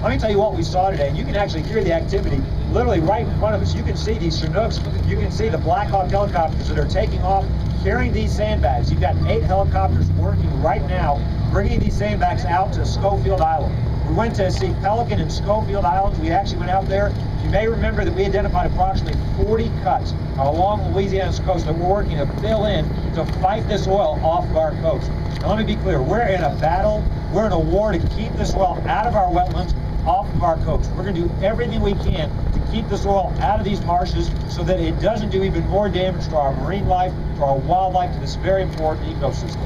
Let me tell you what we saw today, and you can actually hear the activity literally right in front of us. You can see these Chinooks, you can see the Black Hawk helicopters that are taking off, carrying these sandbags. You've got 8 helicopters working right now, bringing these sandbags out to Schofield Island. We went to see Pelican and Schofield Islands. We actually went out there. You may remember that we identified approximately 40 cuts along Louisiana's coast that we're working to fill in to fight this oil off of our coast. Now, let me be clear, we're in a battle, we're in a war to keep this oil out of our wetlands, off of our coast. We're going to do everything we can to keep this oil out of these marshes so that it doesn't do even more damage to our marine life, to our wildlife, to this very important ecosystem.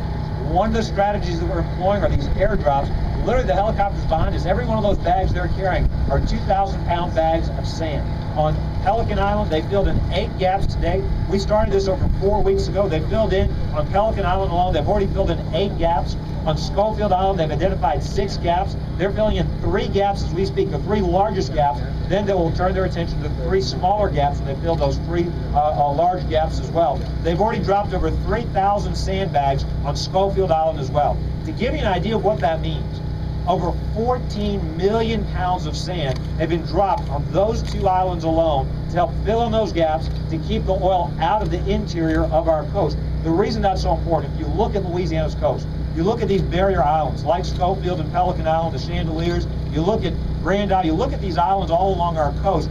One of the strategies that we're employing are these airdrops. Literally, the helicopters behind us, every one of those bags they're carrying are 2,000-pound bags of sand. On Pelican Island, they filled in 8 gaps today. We started this over 4 weeks ago. They filled in, on Pelican Island alone, they've already filled in 8 gaps. On Schofield Island, they've identified 6 gaps. They're filling in 3 gaps as we speak, the 3 largest gaps. Then they will turn their attention to 3 smaller gaps, and they fill those 3 large gaps as well. They've already dropped over 3,000 sandbags on Schofield Island as well. To give you an idea of what that means, over 14 million pounds of sand have been dropped on those 2 islands alone to help fill in those gaps to keep the oil out of the interior of our coast. The reason that's so important, if you look at Louisiana's coast, you look at these barrier islands like Schofield and Pelican Island, the Chandeliers, you look at Grand Isle, you look at these islands all along our coast,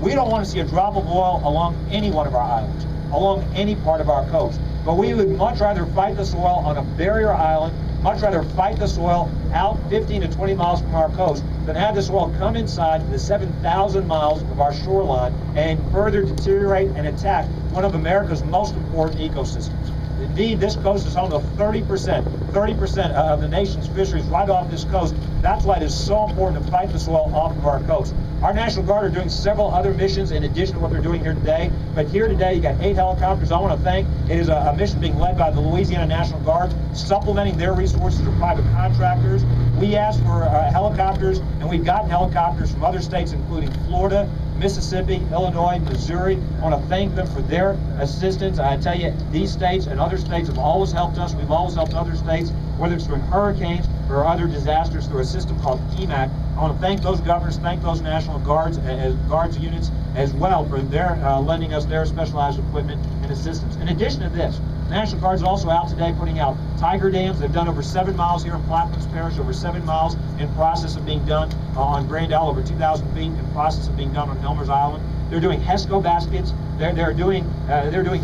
we don't want to see a drop of oil along any one of our islands, along any part of our coast. But we would much rather fight this oil on a barrier island, much rather fight this oil out 15 to 20 miles from our coast than have this oil come inside the 7,000 miles of our shoreline and further deteriorate and attack one of America's most important ecosystems. Indeed, this coast is home to 30% of the nation's fisheries right off this coast. That's why it is so important to fight this oil off of our coast. Our National Guard are doing several other missions in addition to what they're doing here today. But here today, you got 8 helicopters. I want to thank, it is a mission being led by the Louisiana National Guard, supplementing their resources of private contractors. We asked for helicopters, and we've gotten helicopters from other states, including Florida, Mississippi, Illinois, Missouri. I want to thank them for their assistance. I tell you, these states and other states have always helped us. We've always helped other states, whether it's through hurricanes or other disasters, through a system called EMAC. I want to thank those governors, thank those National Guards units as well for their lending us their specialized equipment and assistance. In addition to this, National Guard's also out today putting out tiger dams. They've done over 7 miles here in Plaquemines Parish, over 7 miles in process of being done on Grand Isle, over 2,000 feet in process of being done on Elmer's Island. They're doing HESCO baskets. They're doing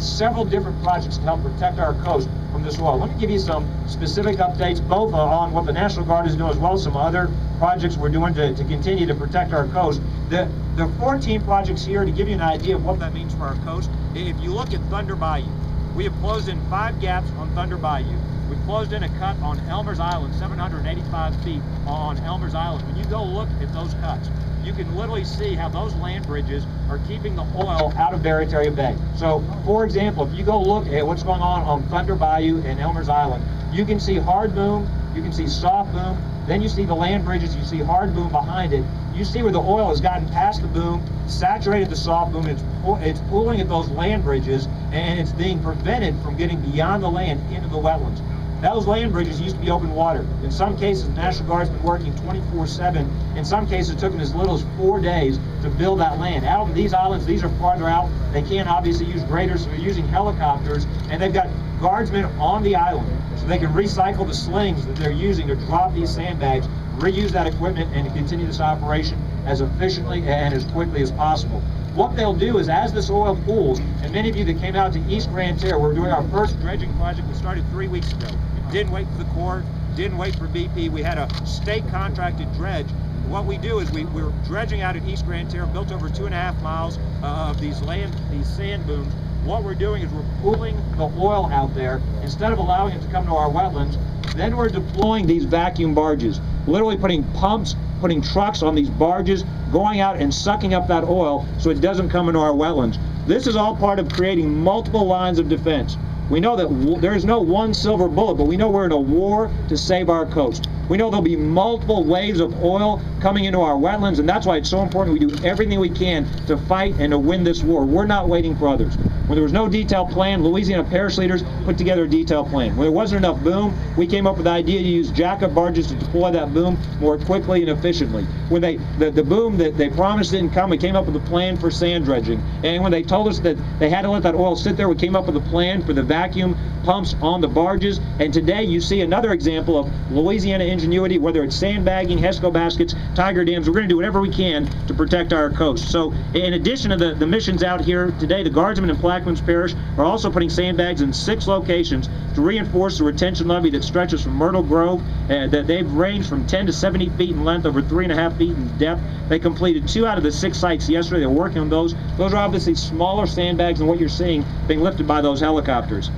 several different projects to help protect our coast from this oil. Let me give you some specific updates, both on what the National Guard is doing as well as some other projects we're doing to continue to protect our coast. There are 14 projects here to give you an idea of what that means for our coast. If you look at Thunder Bayou, we have closed in 5 gaps on Thunder Bayou. We've closed in a cut on Elmer's Island, 785 feet on Elmer's Island. When you go look at those cuts, you can literally see how those land bridges are keeping the oil out of Barataria Bay. So, for example, if you go look at what's going on Thunder Bayou and Elmer's Island, you can see hard boom, you can see soft boom, then you see the land bridges, you see hard boom behind it. You see where the oil has gotten past the boom, saturated the soft boom, it's pooling at those land bridges, and it's being prevented from getting beyond the land into the wetlands. Those land bridges used to be open water. In some cases, the National Guard's been working 24/7. In some cases, it took them as little as 4 days to build that land. Out on these islands, these are farther out. They can't obviously use graders, so they're using helicopters, and they've got guardsmen on the island, so they can recycle the slings that they're using to drop these sandbags, reuse that equipment, and continue this operation as efficiently and as quickly as possible. What they'll do is, as this oil pools, and many of you that came out to East Grand Terre, we're doing our first dredging project. We started 3 weeks ago. Didn't wait for the Corps, didn't wait for BP. We had a state contracted dredge. What we do is we're dredging out at East Grand Terre, built over 2.5 miles of these sand booms. What we're doing is we're pooling the oil out there instead of allowing it to come to our wetlands. Then we're deploying these vacuum barges, literally putting pumps, putting trucks on these barges, going out and sucking up that oil so it doesn't come into our wetlands. This is all part of creating multiple lines of defense. We know that there is no one silver bullet, but we know we're in a war to save our coast. We know there'll be multiple waves of oil coming into our wetlands, and that's why it's so important we do everything we can to fight and to win this war. We're not waiting for others. When there was no detailed plan, Louisiana Parish leaders put together a detailed plan. When there wasn't enough boom, we came up with the idea to use jack-up barges to deploy that boom more quickly and efficiently. When the boom that they promised didn't come, we came up with a plan for sand dredging. And when they told us that they had to let that oil sit there, we came up with a plan for the vacuum pumps on the barges. And today you see another example of Louisiana ingenuity, whether it's sandbagging, HESCO baskets, tiger dams. We're going to do whatever we can to protect our coast. So in addition to the missions out here today, the guardsmen in Plaquemines Parish are also putting sandbags in 6 locations to reinforce the retention levee that stretches from Myrtle Grove. That they've ranged from 10 to 70 feet in length, over 3.5 feet in depth. They completed 2 out of the 6 sites yesterday. They're working on those. Those are obviously smaller sandbags than what you're seeing being lifted by those helicopters.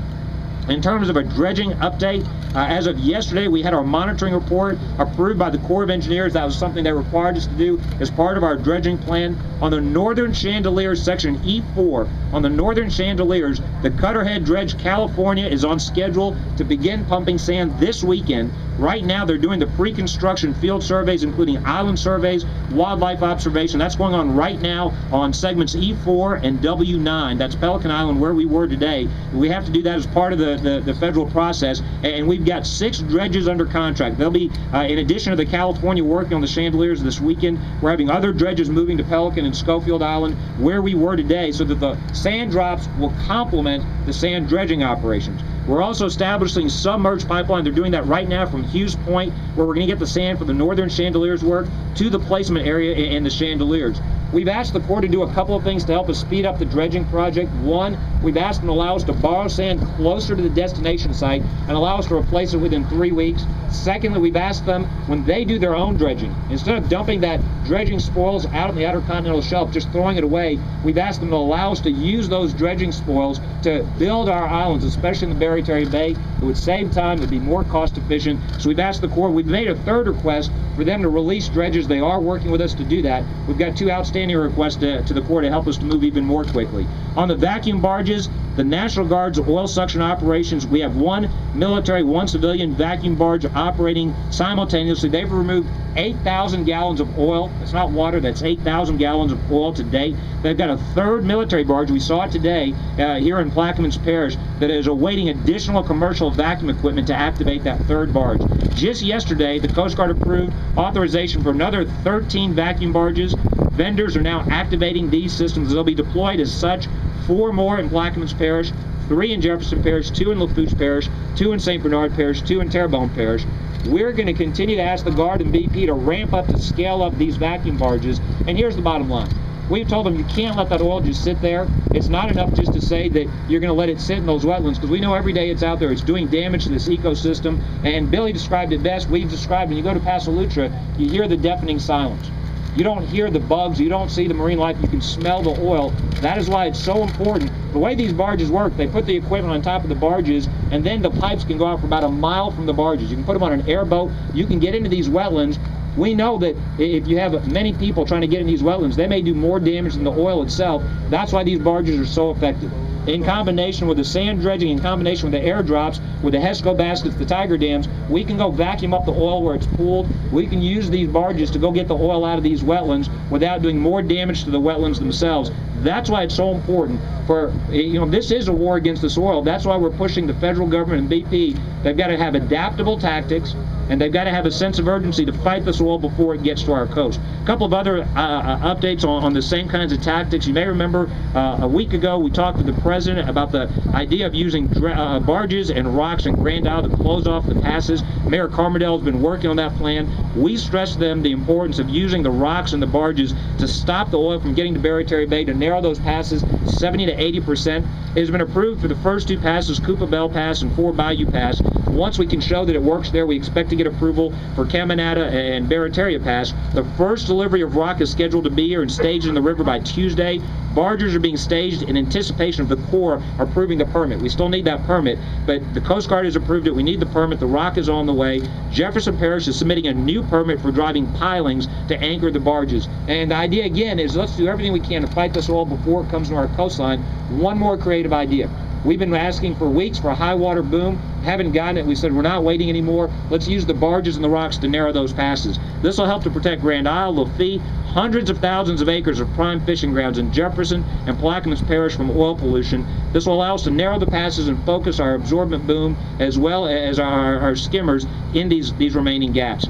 In terms of a dredging update, as of yesterday, we had our monitoring report approved by the Corps of Engineers. That was something they required us to do as part of our dredging plan. On the northern chandeliers, section E4, on the northern chandeliers, the Cutterhead Dredge California is on schedule to begin pumping sand this weekend. Right now, they're doing the pre-construction field surveys, including island surveys, wildlife observation. That's going on right now on segments E4 and W9. That's Pelican Island, where we were today. We have to do that as part of the federal process, and we've got 6 dredges under contract. They'll be, in addition to the California working on the chandeliers this weekend, we're having other dredges moving to Pelican and Schofield Island, where we were today, so that the sand drops will complement the sand dredging operations. We're also establishing submerged pipeline. They're doing that right now from Hughes Point, where we're going to get the sand for the northern chandeliers work to the placement area in the chandeliers. We've asked the Corps to do a couple of things to help us speed up the dredging project. One, we've asked them to allow us to borrow sand closer to the destination site and allow us to replace it within 3 weeks. Secondly, we've asked them, when they do their own dredging, instead of dumping that dredging spoils out on the outer continental shelf, just throwing it away, we've asked them to allow us to use those dredging spoils to build our islands, especially in the Barry Bay. It would save time, it would be more cost efficient. So we've asked the Corps, we've made a 3rd request for them to release dredges. They are working with us to do that. We've got 2 outstanding requests to the Corps to help us to move even more quickly. On the vacuum barges, the National Guard's oil suction operations, we have 1 military, 1 civilian vacuum barge operating simultaneously. They've removed 8,000 gallons of oil. It's not water, that's 8,000 gallons of oil to date. They've got a 3rd military barge, we saw it today here in Plaquemines Parish, that is awaiting additional commercial vacuum equipment to activate that 3rd barge. Just yesterday, the Coast Guard approved authorization for another 13 vacuum barges. Vendors are now activating these systems. They'll be deployed as such. 4 more in Plaquemines Parish, 3 in Jefferson Parish, 2 in Lafourche Parish, 2 in St. Bernard Parish, 2 in Terrebonne Parish. We're going to continue to ask the Guard and BP to ramp up, to scale up these vacuum barges. And here's the bottom line. We've told them you can't let that oil just sit there. It's not enough just to say that you're going to let it sit in those wetlands, because we know every day it's out there, it's doing damage to this ecosystem. And Billy described it best. We've described, when you go to Paso Lutra, you hear the deafening silence. You don't hear the bugs, you don't see the marine life, you can smell the oil. That is why it's so important. The way these barges work, they put the equipment on top of the barges, and then the pipes can go out for about a mile from the barges. You can put them on an airboat, you can get into these wetlands. We know that if you have many people trying to get in these wetlands, they may do more damage than the oil itself. That's why these barges are so effective. In combination with the sand dredging, in combination with the airdrops, with the HESCO baskets, the tiger dams, we can go vacuum up the oil where it's pooled. We can use these barges to go get the oil out of these wetlands without doing more damage to the wetlands themselves. That's why it's so important for, this is a war against this oil. That's why we're pushing the federal government and BP. They've got to have adaptable tactics, and they've got to have a sense of urgency to fight this oil before it gets to our coast. A couple of other updates on the same kinds of tactics. You may remember a week ago we talked to the President about the idea of using barges and rocks in Grand Isle to close off the passes. Mayor Carmardell has been working on that plan. We stressed to them the importance of using the rocks and the barges to stop the oil from getting to Barry Bay, to narrow those passes 70 to 80%. It has been approved for the first 2 passes, Coopa Bell Pass and 4 Bayou Pass. Once we can show that it works there, we expect to get approval for Caminata and Barataria Pass. The first delivery of rock is scheduled to be here and staged in the river by Tuesday. Barges are being staged in anticipation of the Corps approving the permit. We still need that permit, but the Coast Guard has approved it. We need the permit. The rock is on the way. Jefferson Parish is submitting a new permit for driving pilings to anchor the barges. And the idea, again, is let's do everything we can to fight this oil before it comes to our coastline. One more creative idea. We've been asking for weeks for a high water boom, haven't gotten it. We said we're not waiting anymore. Let's use the barges and the rocks to narrow those passes. This will help to protect Grand Isle, Lafitte, hundreds of thousands of acres of prime fishing grounds in Jefferson and Plaquemines Parish from oil pollution. This will allow us to narrow the passes and focus our absorbent boom as well as our skimmers in these remaining gaps.